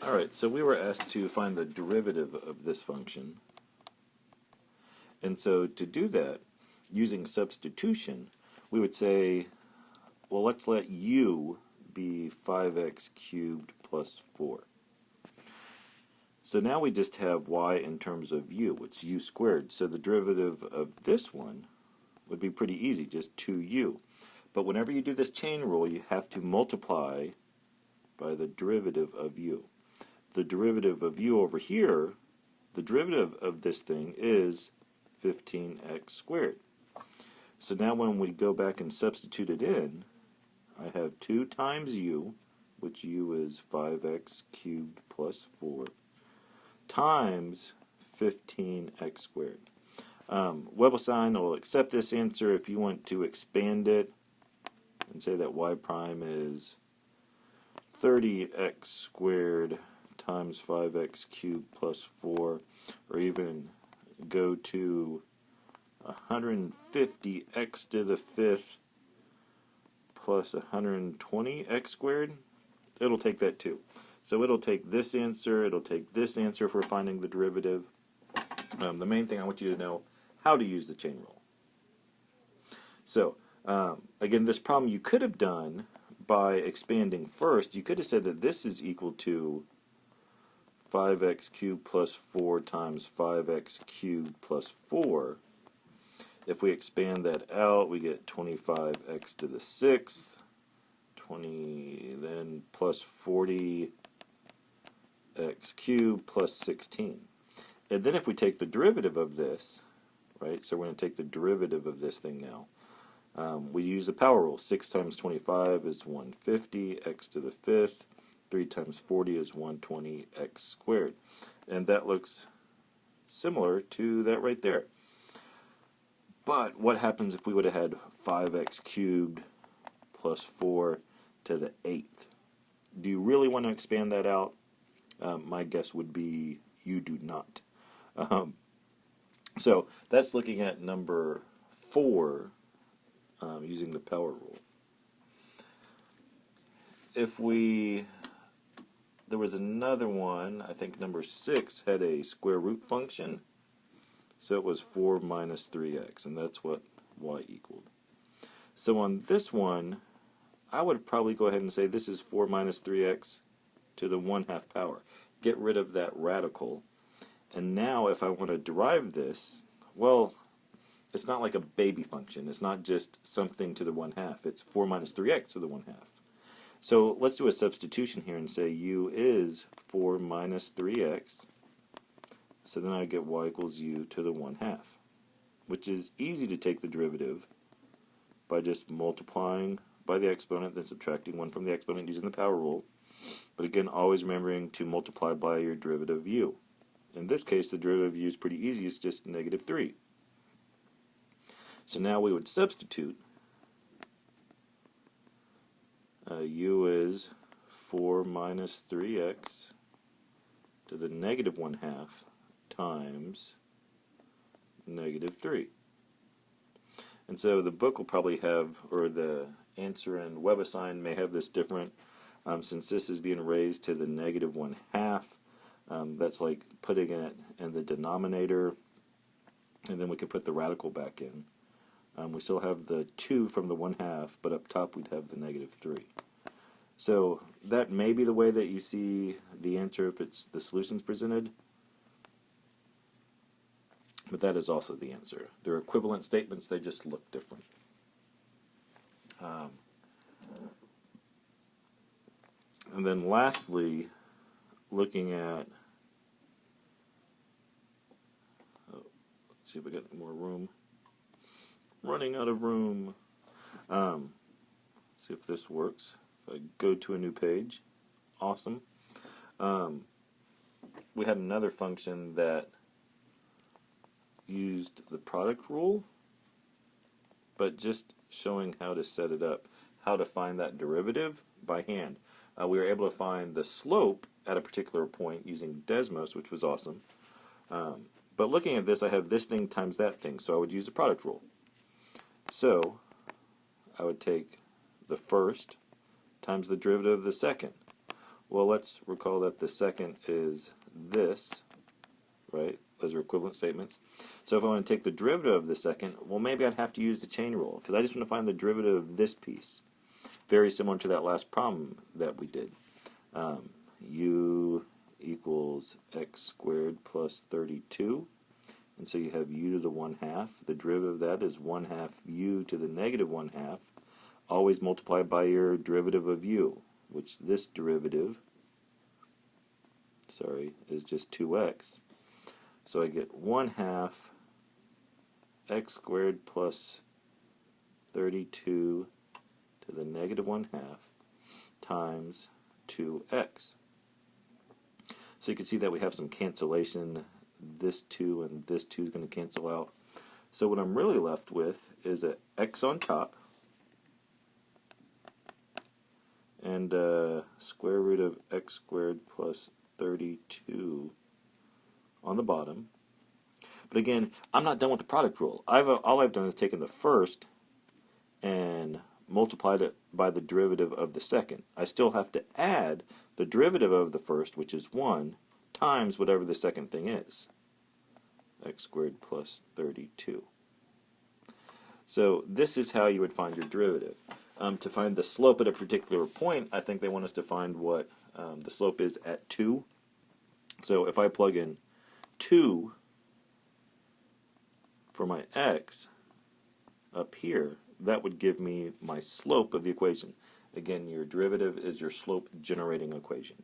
Alright, so we were asked to find the derivative of this function. And so to do that, using substitution, we would say, well, let's let u be 5x cubed plus 4. So now we just have y in terms of u. It's u squared. So the derivative of this one would be pretty easy, just 2u. But whenever you do this chain rule, you have to multiply by the derivative of u. The derivative of u over here, the derivative of this thing is 15x squared. So now when we go back and substitute it in, I have 2 times u, which u is 5x cubed plus 4, times 15x squared. Webbelstein will accept this answer if you want to expand it and say that y prime is 30x squared times 5x cubed plus 4, or even go to 150x to the 5th plus 120x squared. It'll take that too. So it'll take this answer, it'll take this answer for finding the derivative. The main thing I want you to know how to use the chain rule. So again, this problem you could have done by expanding first. You could have said that this is equal to 5x cubed plus 4 times 5x cubed plus 4. If we expand that out, we get 25x to the 6th, 20, then plus 40x cubed plus 16. And then if we take the derivative of this, right, so we're going to take the derivative of this thing now. We use the power rule. 6 times 25 is 150, x to the 5th. 3 times 40 is 120, x squared. And that looks similar to that right there. But what happens if we would have had 5x cubed plus 4 to the 8th? Do you really want to expand that out? My guess would be you do not. So that's looking at number 4 using the power rule. There was another one, I think number 6 had a square root function. So it was 4 minus 3x, and that's what y equaled. So on this one, I would probably go ahead and say this is 4 minus 3x to the 1/2 power. Get rid of that radical. And now if I want to derive this, well, it's not like a baby function. It's not just something to the 1/2. It's 4 minus 3x to the 1/2. So let's do a substitution here and say u is 4 minus 3x. So then I get y equals u to the 1/2, which is easy to take the derivative by just multiplying by the exponent, then subtracting 1 from the exponent using the power rule. But again, always remembering to multiply by your derivative of u. In this case, the derivative of u is pretty easy. It's just negative 3. So now we would substitute. U is 4 minus 3x to the negative 1/2 times negative 3. And so the book will probably have, or the answer in WebAssign may have this different, since this is being raised to the negative 1/2. That's like putting it in the denominator, and then we can put the radical back in. We still have the 2 from the 1/2, but up top we'd have the negative 3. So that may be the way that you see the answer if it's the solutions presented, but that is also the answer. They're equivalent statements, they just look different. And then lastly, looking at, let's see if we got more room. Running out of room. See if this works. If I go to a new page, awesome. We had another function that used the product rule, but just showing how to set it up, how to find that derivative by hand. We were able to find the slope at a particular point using Desmos, which was awesome. But looking at this, I have this thing times that thing, so I would use the product rule. So I would take the first times the derivative of the second. Well, let's recall that the second is this, right? Those are equivalent statements. So if I want to take the derivative of the second, well, maybe I'd have to use the chain rule, because I just want to find the derivative of this piece. Very similar to that last problem that we did. U equals x squared plus 32. And so you have u to the 1/2. The derivative of that is 1/2 u to the negative 1/2. Always multiply by your derivative of u, which this derivative, is just 2x. So I get 1/2 x squared plus 32 to the negative 1/2 times 2x. So you can see that we have some cancellation. This 2 and this 2 is going to cancel out. So what I'm really left with is an x on top and square root of x squared plus 32 on the bottom. But again, I'm not done with the product rule. All I've done is taken the first and multiplied it by the derivative of the second. I still have to add the derivative of the first, which is 1, times whatever the second thing is, x squared plus 32. So this is how you would find your derivative. To find the slope at a particular point, I think they want us to find what the slope is at 2. So if I plug in 2 for my x up here, that would give me my slope of the equation. Again, your derivative is your slope generating equation.